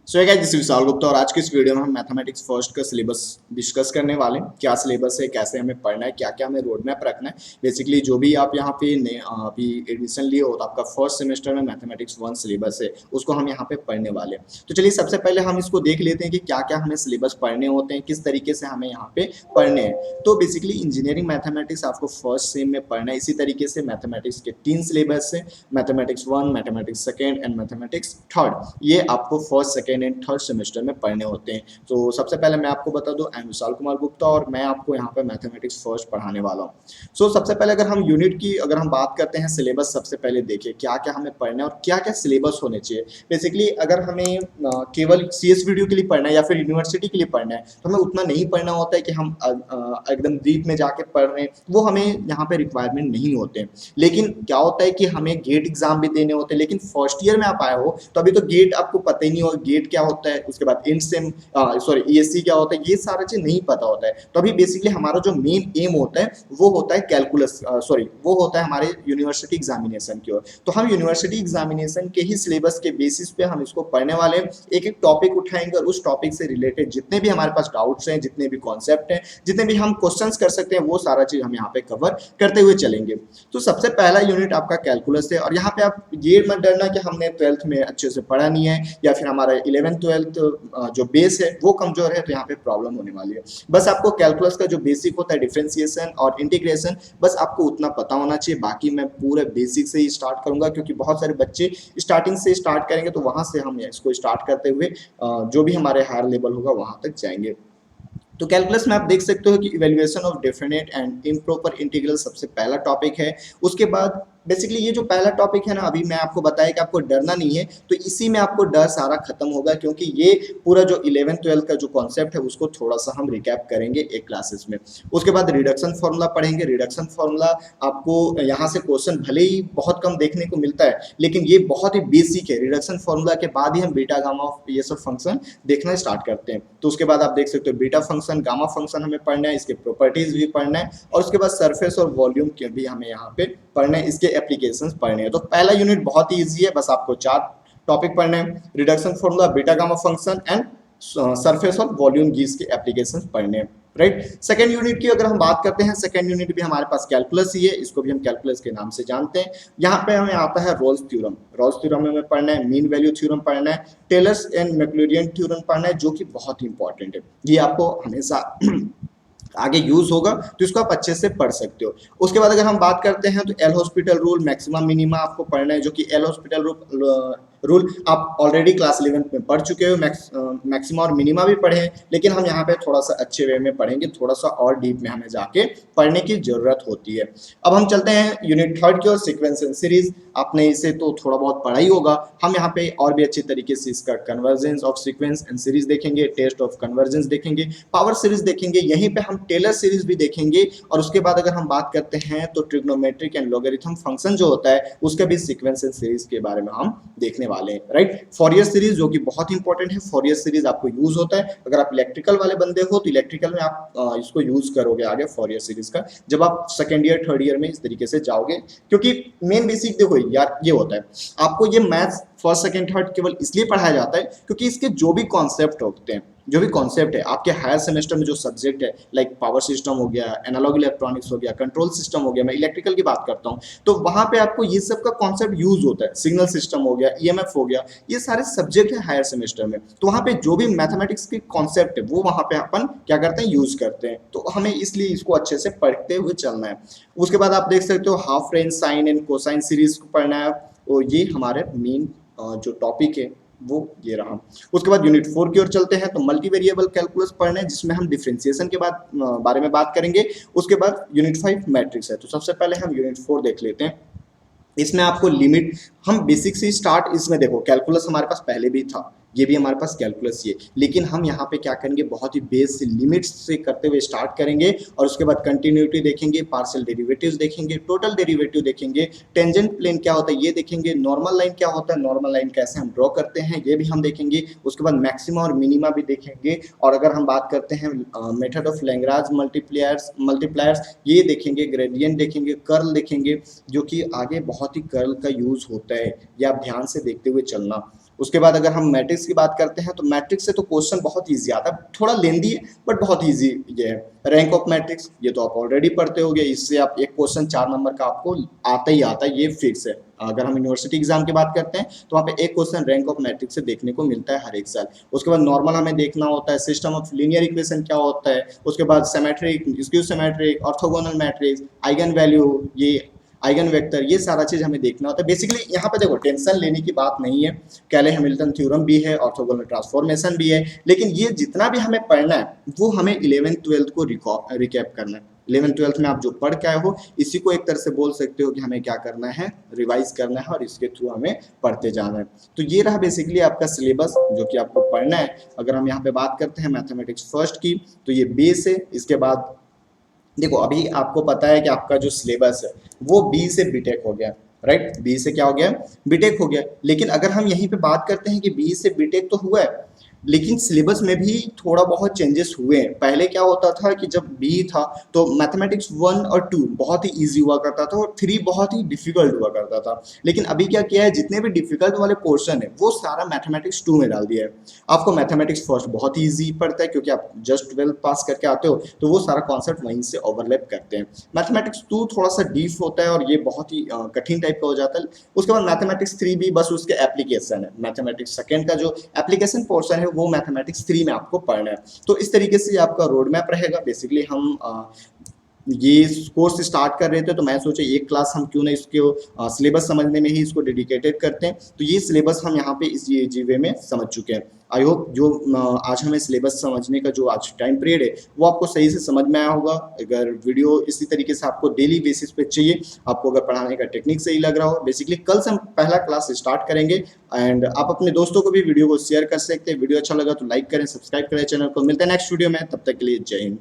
So guys this is Vishal Gupta और आज की इस वीडियो में हम मैथमेटिक्स फर्स्ट का सिलेबस डिस्कस करने वाले हैं। क्या सिलेबस है, कैसे हमें पढ़ना है, क्या क्या हमें रोड मैप रखना है। बेसिकली जो भी आप यहाँ पे अभी एडमिशन लिए हो तो आपका फर्स्ट सेमेस्टर में मैथमेटिक्स वन सिलेबस है, उसको हम यहाँ पे पढ़ने वाले हैं। तो चलिए सबसे पहले हम इसको देख लेते हैं कि क्या क्या हमें सिलेबस पढ़ने होते हैं, किस तरीके से हमें यहाँ पे पढ़ने हैं। तो बेसिकली इंजीनियरिंग मैथमेटिक्स आपको फर्स्ट सेम में पढ़ना है। इसी तरीके से मैथमेटिक्स के 3 सिलेबस है, mathematics one, mathematics second and mathematics third. ये आपको first second and third semester में पढ़ने होते हैं। तो सबसे पहले मैं आपको बता दूं, आई एम विशाल कुमार गुप्ता और मैं आपको यहाँ पे मैथमेटिक्स फर्स्ट पढ़ाने वाला हूँ। सो सबसे पहले अगर हम यूनिट की अगर हम बात करते हैं, सिलेबस सबसे पहले देखिए क्या क्या हमें पढ़ना है और क्या क्या सिलेबस होने चाहिए। बेसिकली अगर हमें केवल CS वीडियो के लिए पढ़ना है या फिर यूनिवर्सिटी के लिए पढ़ना है तो हमें उतना नहीं पढ़ना होता है कि हम एकदम डीप में जाके पढ़ रहे हैं, वो हमें यहाँ पे रिक्वायरमेंट नहीं होते हैं। लेकिन क्या होता है कि हमें गेट एग्जाम भी देने होते हैं, लेकिन फर्स्ट ईयर में आप आए हो तो अभी तो गेट आपको पता ही नहीं होगा गेट क्या होता है, उसके बाद एंड सेम सॉरी ESC क्या होता है, ये सारा चीज नहीं पता होता है। तो अभी बेसिकली हमारा जो मेन एम होता है वो होता है कैलकुलस, सॉरी वो होता है हमारे यूनिवर्सिटी एग्जामिनेशन की ओर। तो हम यूनिवर्सिटी एग्जामिनेशन के ही सिलेबस के बेसिस पे हम इसको पढ़ने वाले हैं। एक एक टॉपिक उठाएंगे और उस टॉपिक से रिलेटेड जितने भी हमारे पास डाउट्स हैं, जितने भी कॉन्सेप्ट हैं, जितने भी हम क्वेश्चंस कर सकते हैं, वो सारा चीज हम यहाँ पे कवर करते हुए चलेंगे। तो सबसे पहला यूनिट आपका कैलकुलस है और यहाँ पे आप ये मत डरना कि हमने 12th में अच्छे से पढ़ा नहीं है या फिर हमारा 11th 12th जो बेस है वो कमजोर है, तो यहाँ पे प्रॉब्लम होने वाली है। बस आपको कैलकुलस का जो बेसिक होता है, डिफरेंशिएशन और इंटीग्रेशन, बस आपको उतना पता होना चाहिए। बाकी मैं पूरे बेसिक से ही स्टार्ट करूंगा क्योंकि बहुत सारे बच्चे स्टार्टिंग से स्टार्ट करेंगे, तो वहां से हम इसको स्टार्ट करते हुए जो भी हमारे हायर लेवल होगा वहां तक जाएंगे। तो कैलकुलस में आप देख सकते हो कि evaluation of definite and improper integral सबसे पहला टॉपिक है। उसके बाद बेसिकली ये जो पहला टॉपिक है ना, अभी मैं आपको बताया कि आपको डरना नहीं है, तो इसी में आपको डर सारा खत्म होगा क्योंकि ये पूरा जो 11 12 का जो कॉन्सेप्ट है उसको थोड़ा सा हम रिकैप करेंगे एक क्लासेस में। उसके बाद रिडक्शन फॉर्मूला पढ़ेंगे। रिडक्शन फॉर्मूला आपको यहाँ से क्वेश्चन भले ही बहुत कम देखने को मिलता है, लेकिन ये बहुत ही बेसिक है। रिडक्शन फॉर्मूला के बाद ही हम बीटा गामा ये सब फंक्शन देखना स्टार्ट करते हैं। तो उसके बाद आप देख सकते हो बीटा फंक्शन, गामा फंक्शन हमें पढ़ना है, इसके प्रॉपर्टीज भी पढ़ना है और उसके बाद सरफेस और वॉल्यूम के भी हमें यहाँ पे पढ़ना है, इसके एप्लीकेशंस पढ़ने हैं। तो पहला यूनिट बहुत ही इजी है, बस आपको 4 टॉपिक पढ़ने हैं, reduction formula, beta gamma function and surface और वॉल्यूम गीज के एप्लीकेशंस पढ़ने हैं, राइट। सेकंड यूनिट की अगर हम बात करते हैं, सेकंड यूनिट भी हमारे पास कैलकुलस ही है, इसको भी हम कैलकुलस के नाम से जानते हैं। यहाँ पे हमें आता है रोल्स थ्योरम। रोल्स थ्योरम हमें पढ़ना है, मीन वैल्यू थ्योरम पढ़ना है, टेलर्स एंड मैक्लॉरिन थ्योरम पढ़ना है, जो कि बहुत ही इंपॉर्टेंट है। ये आपको हमेशा आगे यूज होगा, तो इसको आप अच्छे से पढ़ सकते हो। उसके बाद अगर हम बात करते हैं तो L hospital rule, maxima minima आपको पढ़ना है, जो कि एल हॉस्पिटल रूल आप ऑलरेडी क्लास 11 में पढ़ चुके हो। मैक्सिमा और मिनिमा भी पढ़े हैं, लेकिन हम यहाँ पे थोड़ा सा अच्छे वे में पढ़ेंगे, थोड़ा सा और डीप में हमें जाके पढ़ने की जरूरत होती है। अब हम चलते हैं यूनिट थर्ड की ओर, सीक्वेंस एंड सीरीज। आपने इसे तो थोड़ा बहुत पढ़ा ही होगा, हम यहाँ पे और भी अच्छे तरीके से इसका convergence of sequence and series देखेंगे, टेस्ट ऑफ कन्वर्जेंस देखेंगे, पावर सीरीज देखेंगे, यहीं पे हम टेलर सीरीज भी देखेंगे। और उसके बाद अगर हम बात करते हैं तो ट्रिग्नोमेट्रिक एंड लॉगरिथम फंक्शन जो होता है उसका भी सीक्वेंस एंड सीरीज के बारे में हम देखने वाले हैं, राइट। फॉरियर सीरीज जो कि बहुत इंपॉर्टेंट है, फॉरियर सीरीज आपको यूज होता है अगर आप इलेक्ट्रिकल वाले बंदे हो तो इलेक्ट्रिकल में आप इसको यूज करोगे आगे फॉरियर सीरीज का, जब आप सेकेंड ईयर थर्ड ईयर में इस तरीके से जाओगे। क्योंकि मेन बेसिक देखो यार ये होता है, आपको ये मैथ्स फर्स्ट सेकंड थर्ड केवल इसलिए पढ़ाया जाता है क्योंकि इसके जो भी कॉन्सेप्ट होते हैं, जो भी कॉन्सेप्ट है आपके हायर सेमेस्टर में जो सब्जेक्ट है, लाइक पावर सिस्टम हो गया, एनालॉग इलेक्ट्रॉनिक्स हो गया, कंट्रोल सिस्टम हो गया, मैं इलेक्ट्रिकल की बात करता हूँ, तो वहां पे आपको ये सब का कॉन्सेप्ट यूज होता है। सिग्नल सिस्टम हो गया, EMF हो गया, ये सारे सब्जेक्ट है हायर सेमेस्टर में, तो वहां पे जो भी मैथमेटिक्स के कॉन्सेप्ट है वो वहां पे अपन क्या करते हैं, यूज करते हैं। तो हमें इसलिए इसको अच्छे से पढ़ते हुए चलना है। उसके बाद आप देख सकते हो half range, sine and cosine series को पढ़ना है, और ये हमारे मेन जो टॉपिक है वो ये रहा। उसके बाद यूनिट 4 की ओर चलते हैं, तो मल्टी वेरिएबल कैलकुलस पढ़ना है जिसमें हम डिफरेंशिएशन के बारे में बात करेंगे। उसके बाद यूनिट 5 मैट्रिक्स है। तो सबसे पहले हम यूनिट 4 देख लेते हैं। इसमें आपको लिमिट, हम बेसिक से स्टार्ट, इसमें देखो कैलकुलस हमारे पास पहले भी था, ये भी हमारे पास कैलकुलस ही है, लेकिन हम यहाँ पे क्या करेंगे, बहुत ही बेस से लिमिट्स से करते हुए स्टार्ट करेंगे और उसके बाद कंटिन्यूटी देखेंगे, पार्शियल डेरिवेटिव्स देखेंगे, टोटल डेरिवेटिव देखेंगे, टेंजेंट प्लेन क्या होता है ये देखेंगे, नॉर्मल लाइन क्या होता है, नॉर्मल लाइन कैसे हम ड्रॉ करते हैं ये भी हम देखेंगे। उसके बाद मैक्सिमा और मिनिमा भी देखेंगे, और अगर हम बात करते हैं मेथड ऑफ लैग्रांज मल्टीप्लायर्स ये देखेंगे, ग्रेडियंट देखेंगे, कर्ल देखेंगे, जो कि आगे बहुत ही कर्ल का यूज होता है, ये आप ध्यान से देखते हुए चलना। उसके बाद अगर हम मैट्रिक्स की बात करते हैं तो मैट्रिक्स से तो क्वेश्चन बहुत ईजी आता है, थोड़ा लेंदी है बट बहुत ईजी ये है। रैंक ऑफ मैट्रिक्स ये तो आप ऑलरेडी पढ़ते होंगे, इससे आप एक क्वेश्चन 4 नंबर का आपको आता ही आता है, ये फिक्स है। अगर हम यूनिवर्सिटी एग्जाम की बात करते हैं तो वहाँ पे एक क्वेश्चन रैंक ऑफ मैट्रिक्स से देखने को मिलता है हर एक साल। उसके बाद नॉर्मल हमें देखना होता है सिस्टम ऑफ लीनियर इक्वेशन क्या होता है, उसके बाद symmetric, skew symmetric, orthogonal matrix, eigen value, ये आइगन वेक्टर, ये सारा चीज हमें देखना होता है। बेसिकली यहाँ पे देखो टेंशन लेने की बात नहीं है, कैले हैमिल्टन थ्योरम भी है, ऑर्थोगोनल ट्रांसफॉर्मेशन भी है, लेकिन ये जितना भी हमें पढ़ना है वो हमें 11th-12th को रिकैप करना है। 11th-12th में आप जो पढ़ के आए हो इसी को एक तरह से बोल सकते हो कि हमें क्या करना है, रिवाइज करना है और इसके थ्रू हमें पढ़ते जाना है। तो ये रहा बेसिकली आपका सिलेबस जो कि आपको पढ़ना है। अगर हम यहाँ पे बात करते हैं मैथमेटिक्स फर्स्ट की तो ये बेस है। इसके बाद देखो अभी आपको पता है कि आपका जो सिलेबस है वो बी से बीटेक हो गया, राइट, बी से क्या हो गया, बीटेक हो गया। लेकिन अगर हम यहीं पे बात करते हैं कि बी से बीटेक तो हुआ है, लेकिन सिलेबस में भी थोड़ा बहुत चेंजेस हुए हैं। पहले क्या होता था कि जब बी था तो मैथमेटिक्स 1 और 2 बहुत ही इजी हुआ करता था और 3 बहुत ही डिफिकल्ट हुआ करता था। लेकिन अभी क्या किया है, जितने भी डिफिकल्ट वाले पोर्शन है वो सारा मैथमेटिक्स 2 में डाल दिया है। आपको मैथमेटिक्स फर्स्ट बहुत ही ईजी पड़ता है क्योंकि आप जस्ट 12th पास करके आते हो, तो वो सारा कॉन्सेप्ट वहीं से ओवरलैप करते हैं। मैथमेटिक्स 2 थोड़ा सा डीप होता है और ये बहुत ही कठिन टाइप का हो जाता है। उसके बाद मैथमेटिक्स 3 भी बस उसके एप्लीकेशन है। मैथमेटिक्स सेकेंड का जो एप्लीकेशन पोर्शन है वो मैथमेटिक्स 3 में आपको पढ़ना है। तो इस तरीके से आपका रोड मैप रहेगा। बेसिकली हम ये कोर्स स्टार्ट कर रहे थे तो मैं सोचा एक क्लास हम क्यों ना इसके सिलेबस समझने में ही इसको डेडिकेटेड करते हैं। तो ये सिलेबस हम यहाँ पे इस ये जीवे में समझ चुके हैं। आई होप जो आज हमें सिलेबस समझने का जो आज टाइम पीरियड है वो आपको सही से समझ में आया होगा। अगर वीडियो इसी तरीके से आपको डेली बेसिस पे चाहिए, आपको अगर पढ़ाने का टेक्निक सही लग रहा हो, बेसिकली कल से हम पहला क्लास स्टार्ट करेंगे एंड आप अपने दोस्तों को भी वीडियो को शेयर कर सकते हैं। वीडियो अच्छा लगा तो लाइक करें, सब्सक्राइब करें चैनल को। मिलते हैं नेक्स्ट वीडियो में, तब तक के लिए जय हिंद।